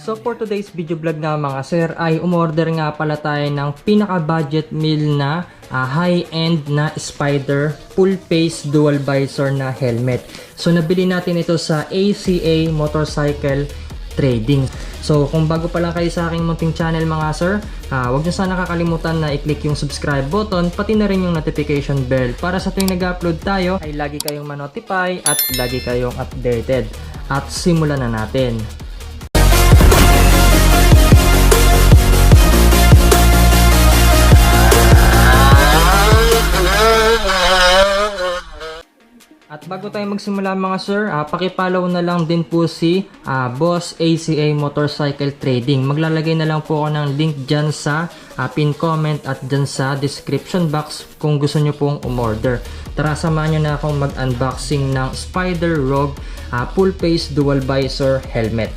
So for today's video vlog nga mga sir ay umorder nga pala tayo ng pinaka-budget meal na high-end na Spider full face dual visor na helmet. So nabili natin ito sa ACA Motorcycle Trading. So kung bago pa lang kayo sa aking munting channel mga sir, huwag nyo sana kakalimutan na i-click yung subscribe button pati na rin yung notification bell para sa tuwing nag-upload tayo ay lagi kayong ma-notify at lagi kayong updated. At simulan na natin. At bago tayo magsimula mga sir, pakipollow na lang din po si Boss ACA Motorcycle Trading. Maglalagay na lang po ako ng link dyan sa pin comment at dyan sa description box kung gusto nyo pong umorder. Tara, samahan nyo na akong mag-unboxing ng Spider Rogue full face dual visor helmet.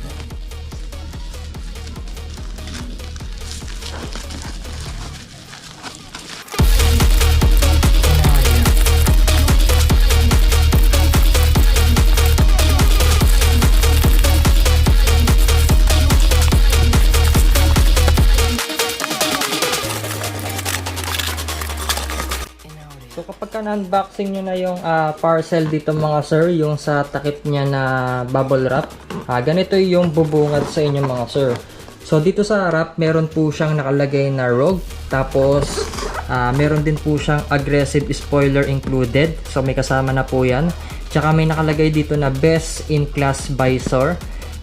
So kapag na-unboxing nyo na yung parcel dito mga sir, yung sa takip niya na bubble wrap, ganito yung bubungad sa inyo mga sir. So dito sa harap, meron po siyang nakalagay na Rogue, tapos meron din po siyang aggressive spoiler included, so may kasama na po yan. Tsaka may nakalagay dito na best in class visor,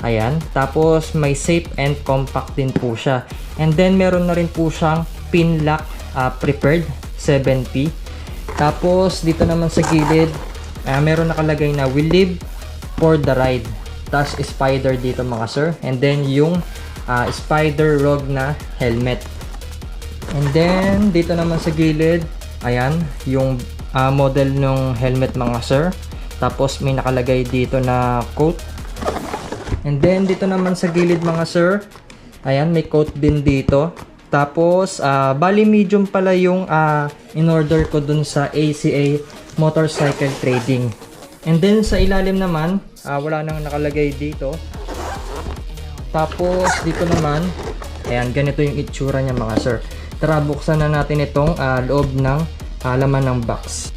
ayan, tapos may safe and compact din po siya. And then meron na rin po siyang pin lock prepared 7P. Tapos dito naman sa gilid, meron nakalagay na "We live for the ride". Tapos Spider dito mga sir. And then yung Spider Rogue na helmet. And then dito naman sa gilid, ayan, yung model ng helmet mga sir. Tapos may nakalagay dito na quote. And then dito naman sa gilid mga sir, ayan, may quote din dito. Tapos, bali medium pala yung in-order ko dun sa ACA Motorcycle Trading. And then, sa ilalim naman, wala nang nakalagay dito. Tapos, dito naman, ayan, ganito yung itsura niya mga sir. Tara, buksan na natin itong loob ng laman ng box.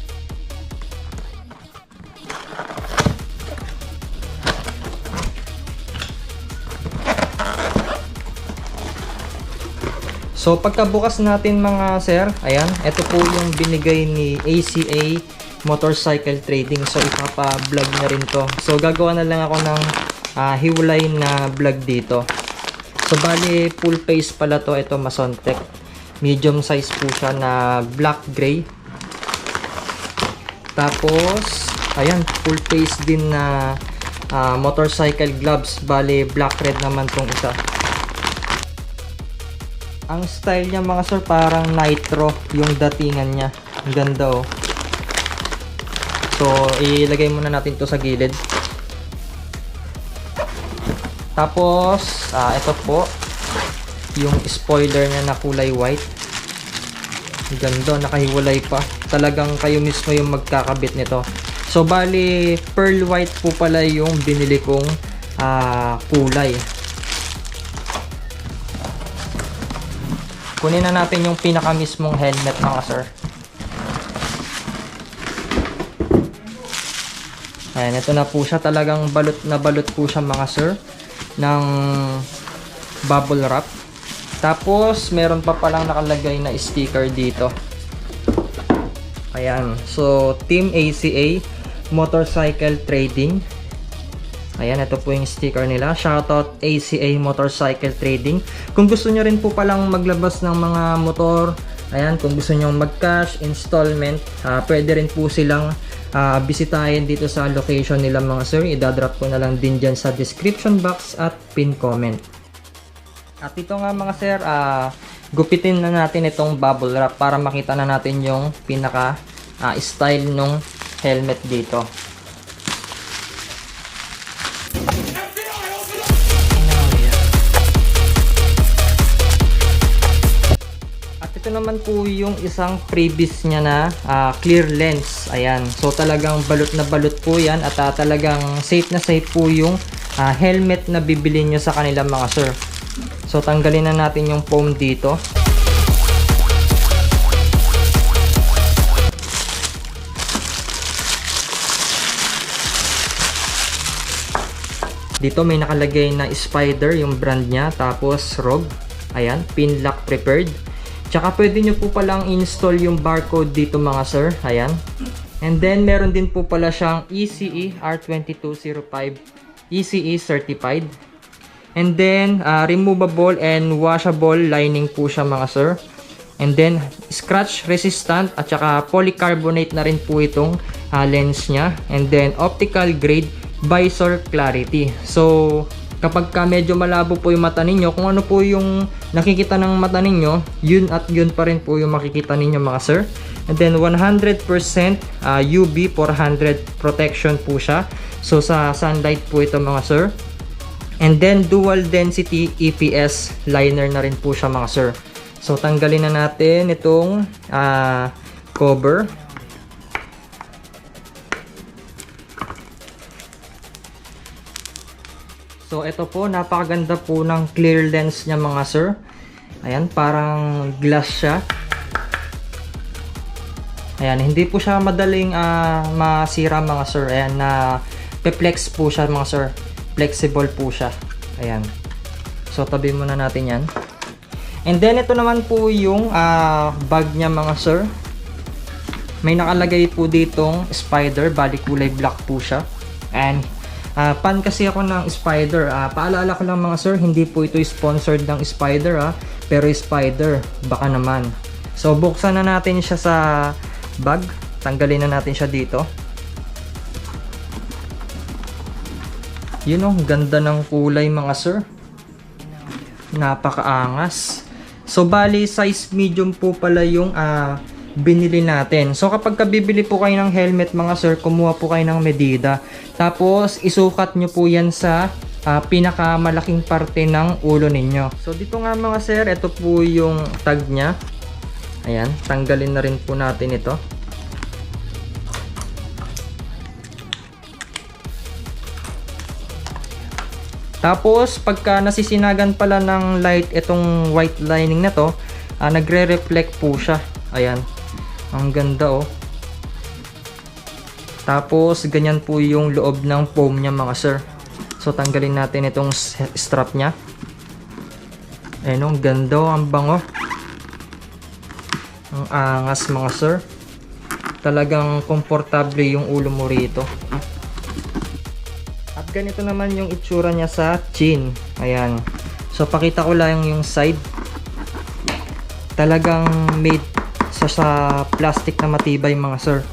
So pagkabukas natin mga sir, ayan, ito po yung binigay ni ACA Motorcycle Trading. So ipapa-vlog na rin to. So gagawa na lang ako ng hiwalay na vlog dito. So bali full face pala to, ito Masontec. Medium size po siya na black gray. Tapos ayan, full face din na motorcycle gloves. Bali black red naman tong isa. Ang style niya mga sir, parang nitro yung datingan niya. Ang ganda oh. So ilagay muna natin to sa gilid. Tapos ito po yung spoiler niya na kulay white. Ang ganda, nakahiwalay pa. Talagang kayo mismo yung magkakabit nito. So bali pearl white po pala yung binili kong kulay. Kunin na natin yung pinaka mismong helmet mga sir. Ayan, ito na po siya. Talagang balot na balot po siya mga sir ng bubble wrap. Tapos meron pa palang nakalagay na sticker dito. Ayan, so Team ACA Motorcycle Trading. Ayan, ito po yung sticker nila. Shoutout ACA Motorcycle Trading. Kung gusto nyo rin po palang maglabas ng mga motor, ayan, kung gusto nyo mag-cash, installment, pwede rin po silang bisitahin dito sa location nila mga sir. Idadrop ko na lang din dyan sa description box at pin comment. At ito nga mga sir, gupitin na natin itong bubble wrap para makita na natin yung pinaka style nung helmet dito. Ito naman po yung isang previous niya na clear lens. Ayan. So talagang balot na balot po yan at talagang safe na safe po yung helmet na bibili nyo sa kanila mga sir. So tanggalin na natin yung foam dito. Dito may nakalagay na Spider, yung brand niya, tapos Rogue. Ayan, pin lock prepared. Tsaka pwede nyo po palang install yung barcode dito mga sir. Ayan. And then meron din po pala siyang ECE R2205 ECE certified. And then removable and washable lining po siya mga sir. And then scratch resistant at saka polycarbonate na rin po itong lens niya. And then optical grade visor clarity. So kapag ka medyo malabo po yung mata ninyo, kung ano po yung nakikita ng mata ninyo, yun at yun pa rin po yung makikita ninyo mga sir. And then 100% UV 400 protection po siya. So sa sunlight po ito mga sir. And then dual density EPS liner na rin po siya mga sir. So tanggalin na natin itong cover. So ito po, napakaganda po ng clear lens niya mga sir. Ayan, parang glass siya. Ayan, hindi po siya madaling masira mga sir. Ayan, pe-flex po siya mga sir. Flexible po siya. Ayan. So tabi muna natin yan. And then ito naman po yung bag niya mga sir. May nakalagay po ditong Spider, bali kulay black po siya. And fan kasi ako ng Spider. Paalala ko lang mga sir, hindi po ito sponsored ng Spider pero Spider, baka naman. So buksan na natin siya sa bag. Tanggalin na natin siya dito. Yun oh, ganda ng kulay mga sir. Napakaangas. So bali size medium po pala yung binili natin. So kapag bibili po kayo ng helmet mga sir, kumuha po kayo ng medida. Tapos isukat nyo po yan sa pinakamalaking parte ng ulo ninyo. So dito nga mga sir, ito po yung tag nya. Ayan, tanggalin na rin po natin ito. Tapos pagka nasisinagan pala ng light itong white lining na to, nagre-reflect po siya. Ayan, ang ganda oh. Tapos ganyan po yung loob ng foam niya mga sir. So tanggalin natin itong strap niya. Ayan, ang ganda oh, ang bango. Ang angas mga sir. Talagang komportable yung ulo mo rito. At ganito naman yung itsura niya sa chin. Ayan. So pakita ko lang yung side. Talagang made sa plastic na matibay mga sir.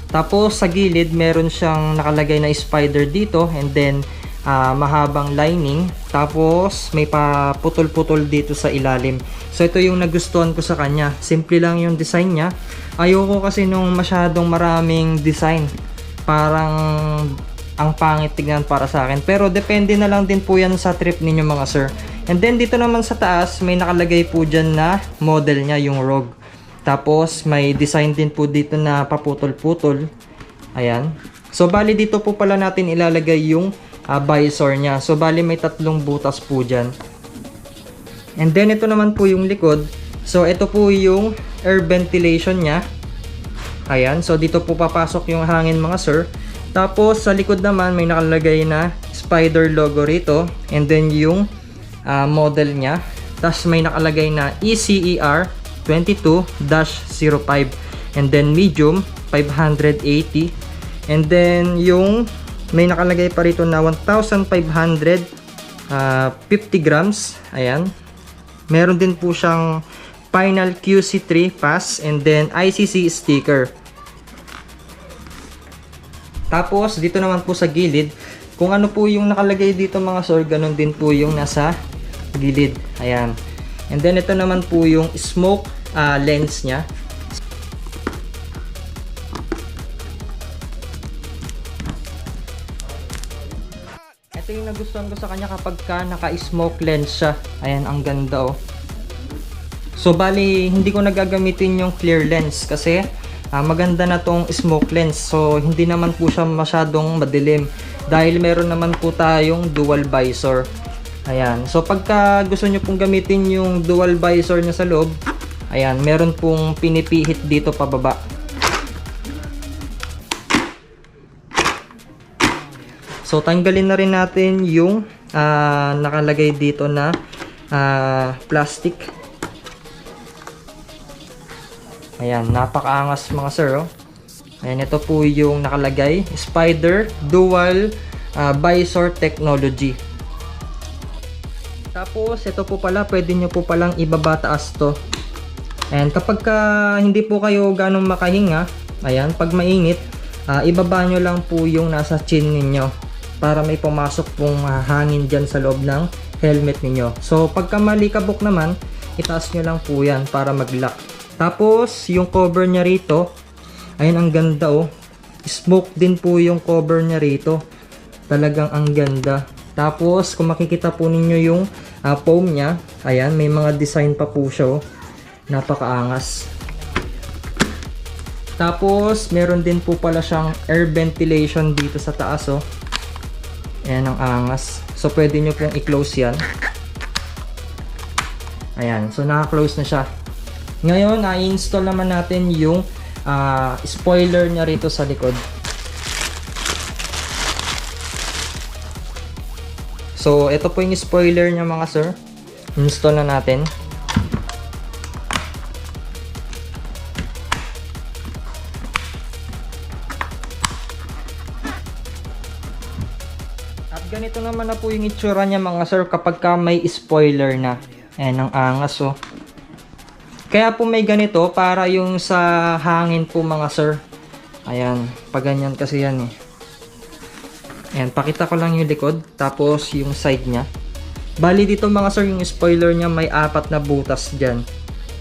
Tapos sa gilid meron siyang nakalagay na Spider dito, and then mahabang lining. Tapos may paputol-putol dito sa ilalim. So ito yung nagustuhan ko sa kanya. Simple lang yung design niya. Ayoko kasi nung masyadong maraming design. Parang ang pangit tignan para sa akin. Pero depende na lang din po yan sa trip ninyo mga sir. And then dito naman sa taas may nakalagay po dyan na model niya, yung Rogue. Tapos may design din po dito na paputol-putol. Ayan. So bali dito po pala natin ilalagay yung visor niya. So bali may tatlong butas po dyan. And then ito naman po yung likod. So ito po yung air ventilation niya. Ayan. So dito po papasok yung hangin mga sir. Tapos sa likod naman may nakalagay na Spider logo rito. And then yung model niya. Tapos may nakalagay na ECER 22-05, and then medium 580, and then yung may nakalagay pa rito na 1,550 grams. Ayan, meron din po siyang final QC3 pass, and then ICC sticker. Tapos dito naman po sa gilid, kung ano po yung nakalagay dito mga sir, ganun din po yung nasa gilid. Ayan. And then ito naman po yung smoke lens nya. Ito yung nagustuhan ko sa kanya kapag naka-smoke lens siya. Ayan, ang ganda oh. So bali hindi ko nagagamitin yung clear lens kasi maganda na tong smoke lens. So hindi naman po siya masyadong madilim. dahil meron naman po tayong dual visor. Ayan. So pagka gusto nyo pong gamitin yung dual visor nya sa loob, ayan, meron pong pinipihit dito pababa. So tanggalin na rin natin yung nakalagay dito na plastic. Ayan, napakaangas mga sir, oh. Ayan, ito po yung nakalagay, Spider Dual Visor Technology. Tapos ito po pala, pwede nyo po palang ibabataas to. And kapag hindi po kayo ganong makahinga, ayan, pag mainit, ibaba nyo lang po yung nasa chin ninyo para may pumasok pong hangin dyan sa loob ng helmet ninyo. So pagka malikabok naman, itaas nyo lang po yan para mag-lock. Tapos yung cover nya rito, ayun, ang ganda, oh. Smoke din po yung cover nya rito. Talagang ang ganda. Tapos kung makikita po ninyo yung foam nya, ayan, may mga design pa po siya, oh. Napakaangas. Tapos meron din po pala siyang air ventilation dito sa taas, oh. Ayan, ang angas. So pwede nyo pong i-close yan. Ayan, so naka-close na siya. Ngayon, i-install naman natin yung spoiler nya rito sa likod. So ito po yung spoiler nya mga sir. Install na natin. Ganito naman na po yung itsura niya mga sir kapag may spoiler na. Ayan, ang angas, oh. Kaya po may ganito para yung sa hangin po mga sir. Ayan, pag ganyan kasi yan, eh. Ayan, pakita ko lang yung likod, tapos yung side niya. Bali dito mga sir, yung spoiler niya may 4 na butas dyan.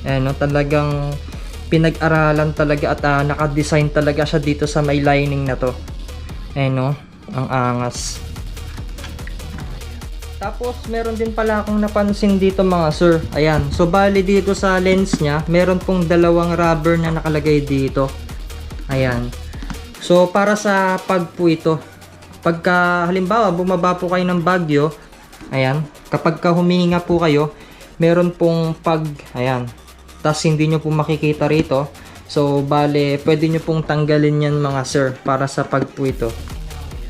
Ayan, no, talagang pinag-aralan talaga at naka-design talaga siya dito sa may lining na to. Ayan, no, ang angas. Tapos meron din pala akong napansin dito mga sir. Ayan, so bali dito sa lens nya, meron pong 2 rubber na nakalagay dito. Ayan. So para sa pag po ito. Pagka halimbawa bumaba po kayo ng Baguio, ayan, kapag humihinga po kayo, meron pong pag, ayan. Tas hindi nyo po makikita rito. So bali, pwede nyo pong tanggalin yan mga sir para sa pag po ito.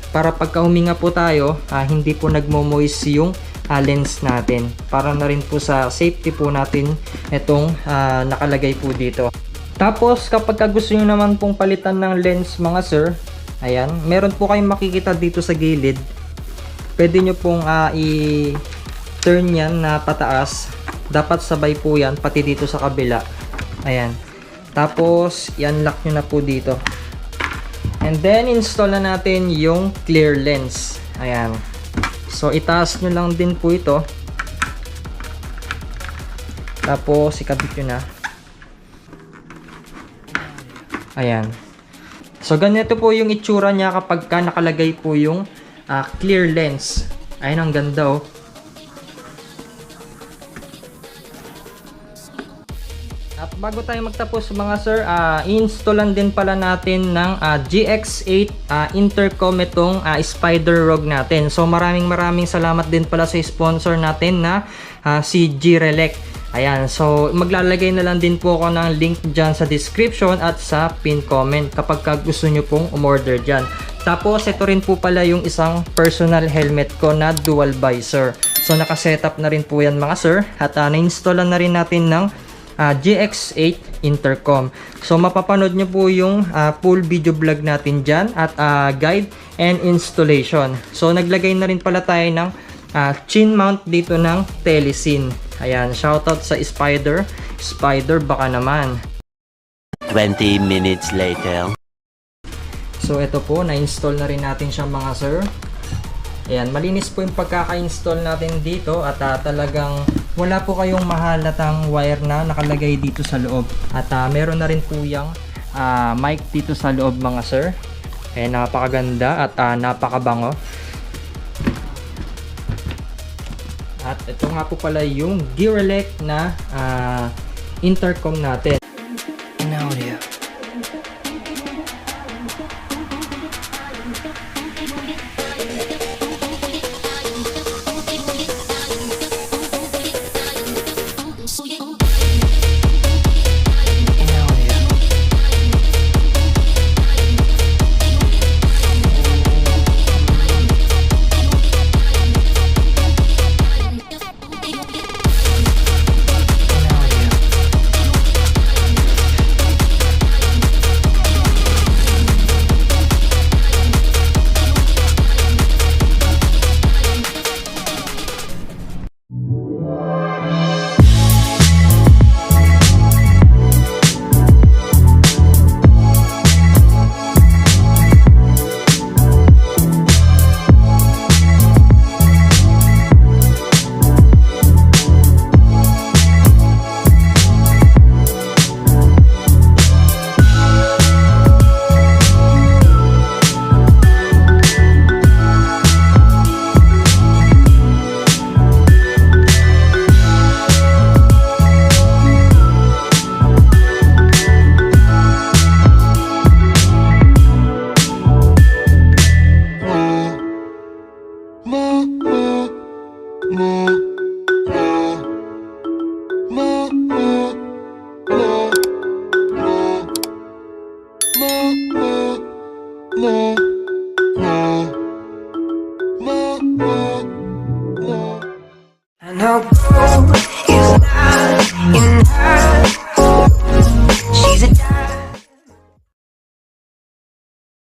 Para pagka huminga po tayo, hindi po nagmo-moist yung lens natin. Para na rin po sa safety po natin itong nakalagay po dito. Tapos kapag gusto nyo naman pong palitan ng lens mga sir, ayan, meron po kayong makikita dito sa gilid. Pwede nyo pong i-turn yan na pataas. Dapat sabay po yan, pati dito sa kabila. Ayan. Tapos, i-unlock nyo na po dito. And then, install na natin yung clear lens. Ayan. So, itaas nyo lang din po ito. Tapos, ikabit nyo na. Ayan. So, ganito po yung itsura niya kapag nakalagay po yung clear lens. Ayan, ang ganda, oh. At bago tayo magtapos mga sir, i-installan din pala natin ng GX8 intercom itong Spider Rogue natin. So maraming salamat din pala sa sponsor natin na si G-Relec. Ayan, so maglalagay na lang din po ako ng link dyan sa description at sa pin comment kapag gusto nyo pong umorder dyan. Tapos ito rin po pala yung isang personal helmet ko na dual visor. So nakasetup na rin po yan mga sir at na-installan na rin natin ng GX8 intercom. So mapapanood nyo po yung full video vlog natin dyan at guide and installation. So naglagay na rin pala tayo ng chin mount dito ng Telesin. Ayan, shoutout sa Spider baka naman. 20 minutes later. So ito po, na-install na rin natin siya mga sir. Ayan, malinis po yung pagkaka-install natin dito at talagang wala po kayong mahalatang wire na nakalagay dito sa loob. At meron na rin po yung mic dito sa loob mga sir. Ayan, napakaganda at napakabango. At ito nga po pala yung G-Relec na intercom natin. Audio. I'll go